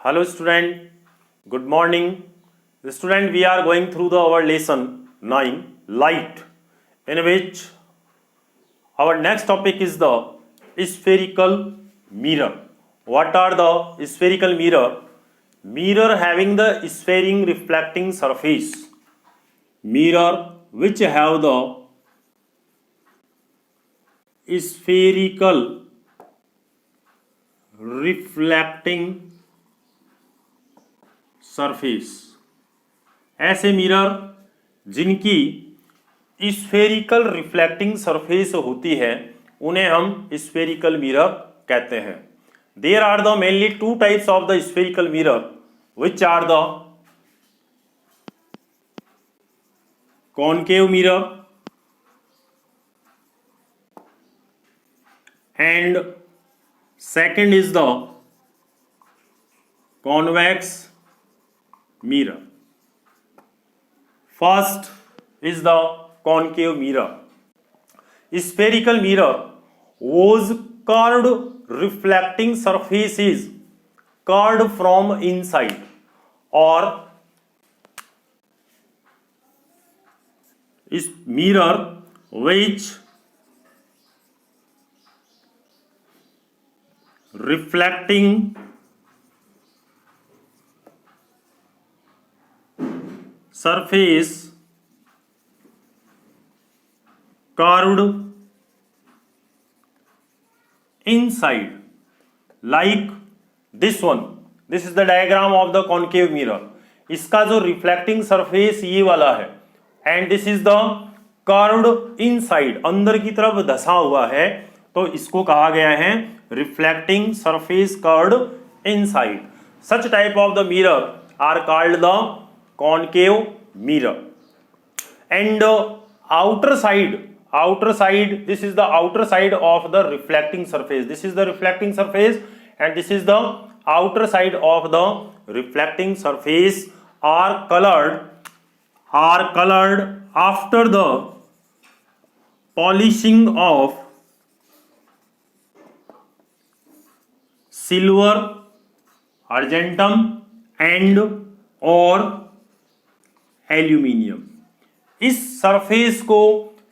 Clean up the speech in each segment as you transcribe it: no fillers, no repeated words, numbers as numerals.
Hello student, good morning. Student, we are going through our lesson 9, light, in which our next topic is the spherical mirror. What are the spherical mirror? Mirror having the spherical reflecting surface. Mirror which have the spherical reflecting surface, ऐसे mirror जिनकी spherical reflecting surface होती है उन्हें हम spherical mirror कहते हैं. There are the mainly two types of the spherical mirror which are the concave mirror and second is the convex mirror. First is the concave mirror. Spherical mirror whose curved reflecting surface is curved from inside or is mirror which reflecting surface curved inside like this one. This is the diagram of the concave mirror. इसका जो reflecting surface ये वाला है and this is the curved inside, अंदर की तरफ धसा हुआ है, तो इसको कहा गया है reflecting surface curved inside. Such type of the mirror are called the concave mirror. And outer side, this is the outer side of the reflecting surface. This is the reflecting surface and this is the outer side of the reflecting surface are colored after the polishing of silver, argentum and or aluminium. इस surface को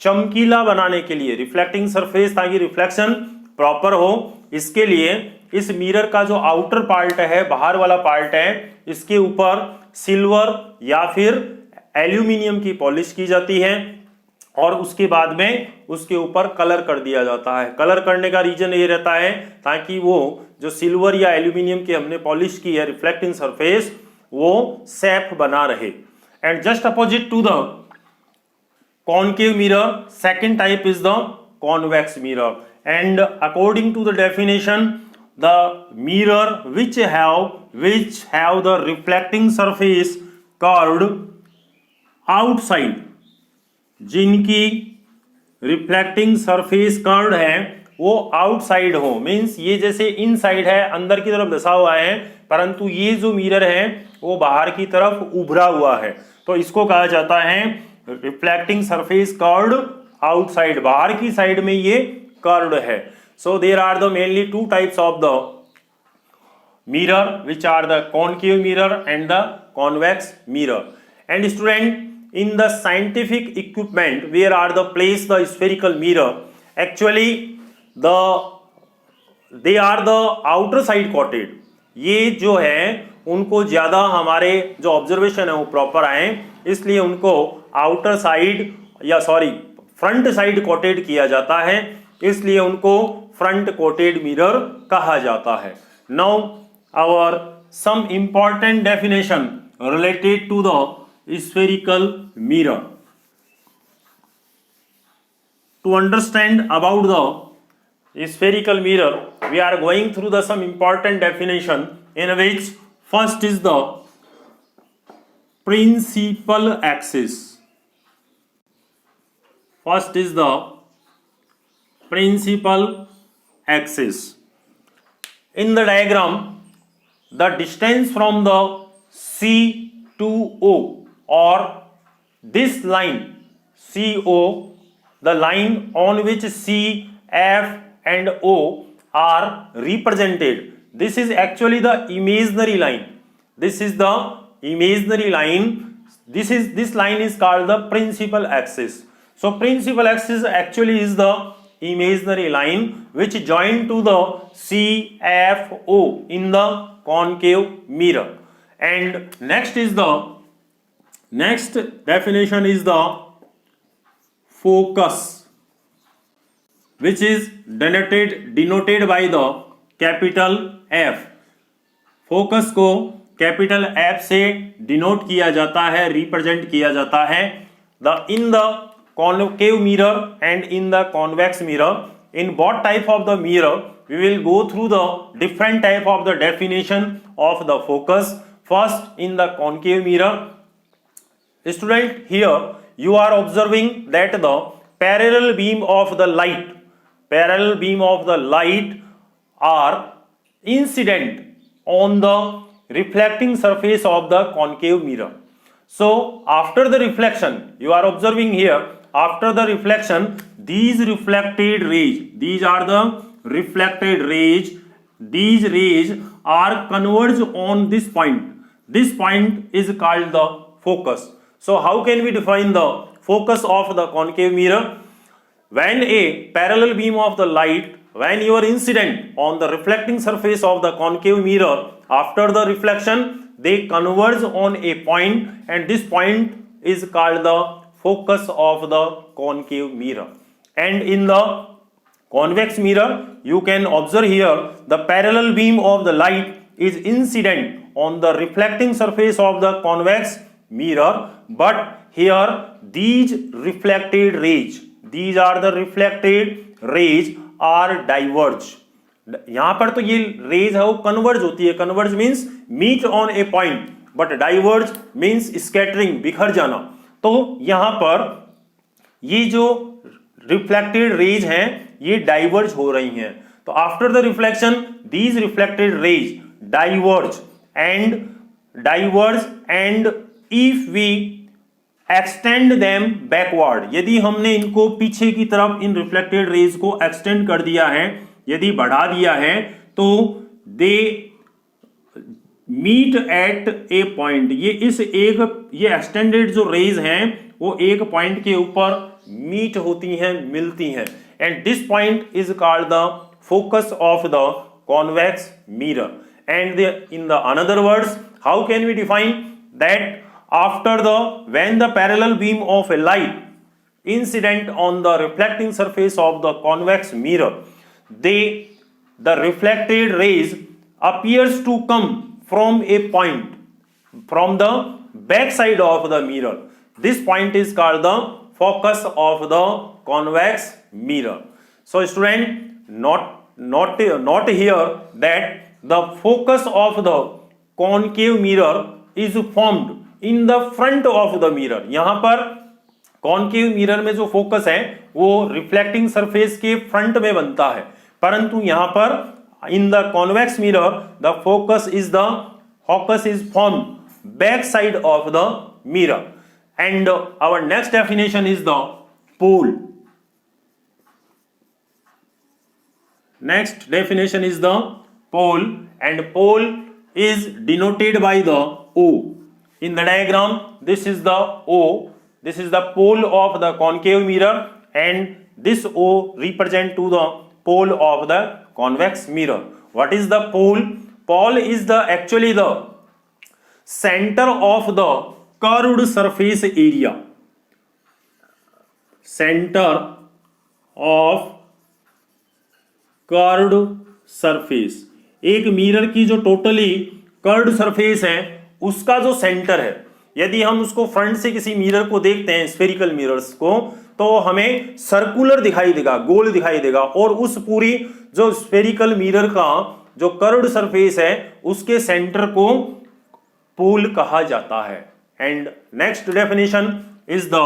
चमकीला बनाने के लिए, reflecting surface ताकि reflection proper हो, इसके लिए इस मिरर का जो आउटर पार्ट है, बाहर वाला पार्ट है, इसके ऊपर सिल्वर या फिर एल्यूमिनियम की पॉलिश की जाती है और उसके बाद में उसके ऊपर कलर कर दिया जाता है. कलर करने का रीजन ये रहता है ताकि वो जो सिल्वर या एल्यूमिनियम की हमने पॉलिश की है रिफ्लेक्टिंग सरफेस वो सेफ बना रहे. And just opposite to the concave mirror, second type is the convex mirror. And according to the definition, the mirror which have the reflecting surface curved outside, जिनकी reflecting surface curved है वो outside हो, means ये जैसे inside है, अंदर की तरफ धसा हुआ है, परंतु ये जो मिरर है वो बाहर की तरफ उभरा हुआ है, तो इसको कहा जाता है रिफ्लेक्टिंग सरफेस कर्व्ड आउटसाइड. बाहर की साइड में ये कर्व्ड है. So there are the mainly two types of the mirror which are the concave mirror and the convex mirror. And student, in the scientific equipment where are the place the spherical mirror, actually they are the outer side coated. ये जो है उनको ज्यादा हमारे जो observation है वो proper आए, इसलिए उनको आउटर साइड या फ्रंट साइड कोटेड किया जाता है, इसलिए उनको फ्रंट कोटेड मिरर कहा जाता है. Now our some important definition related to the spherical mirror. To understand about the spherical mirror, we are going through the some important definition in which first is the principal axis. First is the principal axis. In the diagram, the distance from the C to O or this line CO, the line on which C, F and O are represented. this is actually the imaginary line. This is the imaginary line. This line is called the principal axis. So principal axis actually is the imaginary line which join to the CFO in the concave mirror. And next definition is the focus, which is denoted by the capital F. Focus को capital F से denote किया जाता है, represent किया जाता है. In the concave mirror and in the convex mirror, in both type of the mirror we will go through the different type of the definition of the focus. First, in the concave mirror, student, here you are observing that the parallel beam of the light are incident on the reflecting surface of the concave mirror. So after the reflection, you are observing here, after the reflection, these reflected rays, these are the reflected rays, these rays are converged on this point. This point is called the focus. So how can we define the focus of the concave mirror? When a parallel beam of the light, when you are incident on the reflecting surface of the concave mirror, after the reflection they converge on a point, and this point is called the focus of the concave mirror. And in the convex mirror, you can observe here the parallel beam of the light is incident on the reflecting surface of the convex mirror, but here these reflected rays, these are the reflected rays are diverge. यहाँ पर तो ये raise है वो converge होती है. Converge means meet on a point, but diverge means scattering, बिखर जाना. तो यहाँ पर ये जो रिफ्लेक्टेड रेज हैं ये डाइवर्ज हो रही हैं. तो after the reflection these reflected rays diverge and if we extend them backward, यदि हमने इनको पीछे की तरफ इन रिफ्लेक्टेड रेज को एक्सटेंड कर दिया है, यदि बढ़ा दिया है, तो they meet at a point, ये एक्सटेंडेड जो रेज हैं वो एक पॉइंट के ऊपर मीट होती हैं, मिलती हैं. And this point is called the focus of the convex mirror. And in the another words, how can we define that after when the parallel beam of a light incident on the reflecting surface of the convex mirror, the reflected rays appears to come from a point from the back side of the mirror. This point is called the focus of the convex mirror. So student, not here that the focus of the concave mirror is formed in the front of the mirror. यहां पर concave mirror में जो focus है वो reflecting surface के front में बनता है, परंतु यहां पर in the convex mirror the focus is form back side of the mirror. And our next definition is the pole. Next definition is the pole, and pole is denoted by the O. In the diagram, this is the O, this is the pole of the concave mirror, and this O represent to the pole of the convex mirror. What is the pole? Pole is actually the center of the curved surface area. Center of curved surface, एक mirror की जो totally curved surface है उसका जो centre है, यदि हम उसको फ्रंट से किसी मिरर को देखते हैं, स्फेरिकल मिरर्स को, तो हमें सर्कुलर दिखाई देगा, गोल दिखाई देगा, और उस पूरी जो स्फेरिकल मिरर का जो कर्व्ड सरफेस है उसके सेंटर को पोल कहा जाता है. And next definition is the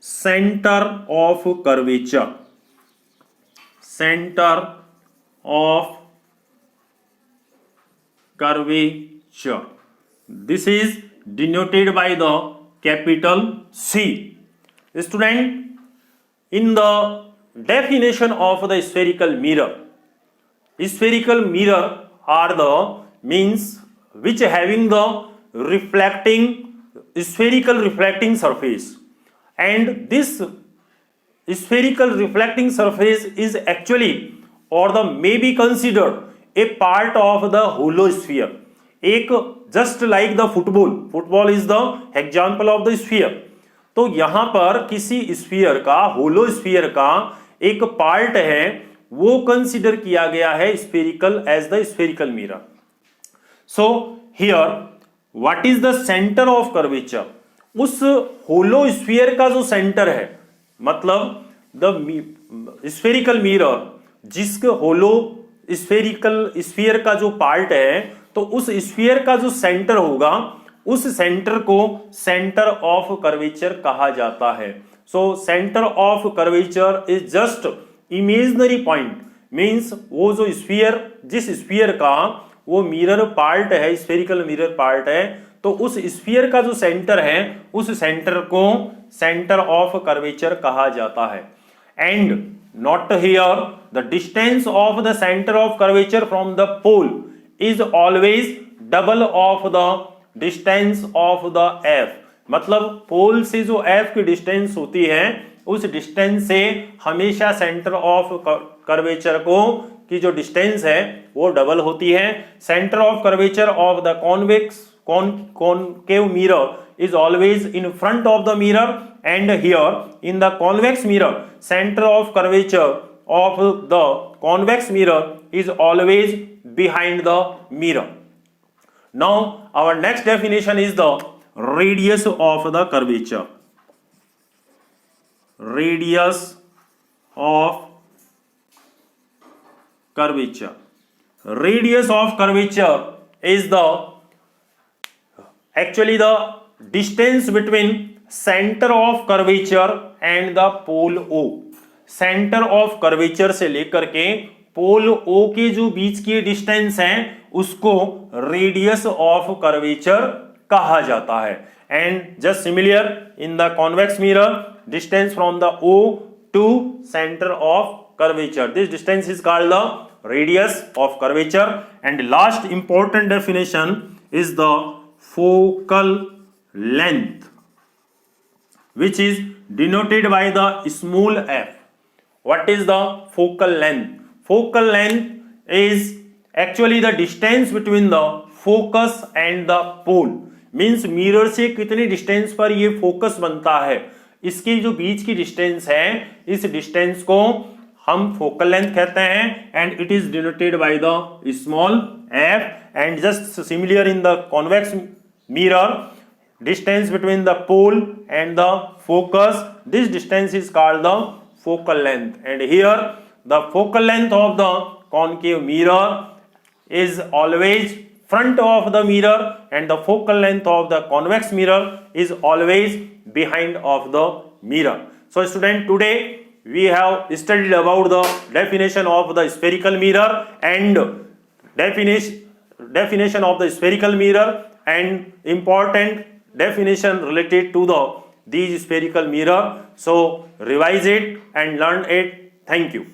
centre of curvature. Centre of curvature, this is denoted by the capital C. Student, in the definition of the spherical mirror are the means which having the reflecting spherical reflecting surface, and this spherical reflecting surface is actually or the may be considered a part of the holosphere. एक just like the football is the example of the sphere. तो यहां पर किसी sphere का, होलोस्फीयर का एक part है, वो कंसिडर किया गया है spherical as the spherical mirror. So here what is the centre of curvature? उस होलोस्फीयर का जो सेंटर है, मतलब द स्फेरिकल मिरर जिसके होलो स्फेरिकल स्फीयर का जो पार्ट है, तो उस स्फीयर का जो सेंटर होगा, उस सेंटर को सेंटर ऑफ कर्वेचर कहा जाता है. So centre of curvature is just imaginary point, means वो जो स्फीयर, जिस स्फीयर का वो मिरर पार्ट है, स्फेरिकल मिरर पार्ट है, तो उस स्फीयर का जो सेंटर है, उस सेंटर को सेंटर ऑफ कर्वेचर कहा जाता है. And not here the distance of the centre of curvature from the pole is always double of the distance of the F. मतलब पोल से जो एफ की डिस्टेंस होती है, उस डिस्टेंस से हमेशा सेंटर ऑफ कर्वेचर को की जो डिस्टेंस है वो डबल होती है. Centre of curvature of the concave mirror is always in front of the mirror, and here in the convex mirror center of curvature of the convex mirror is always behind the mirror. Now our next definition is the radius of the curvature. Radius of curvature. Radius of curvature is the actually the distance between center of curvature and the pole O. Centre of curvature से लेकर के पोल O के जो बीच की distance है, उसको radius of curvature कहा जाता है. And just similar in the convex mirror, distance from the O to centre of curvature, this distance is called the radius of curvature. And last important definition is the focal length, which is denoted by the small f. What is the focal length? Focal length is actually the distance between the focus and the pole. Means mirror से कितनी distance पर ये focus बनता है, इसकी जो बीच की distance है, इस डिस्टेंस को हम फोकल लेंथ कहते हैं. And it is denoted by the small f. And just similar in the convex mirror, distance between the pole and the focus, this distance is called the focal length. And here the focal length of the concave mirror is always front of the mirror, and the focal length of the convex mirror is always behind of the mirror. So student, today we have studied about the definition of the spherical mirror and definition of the spherical mirror and important definition related to these spherical mirror. So revise it and learn it. Thank you.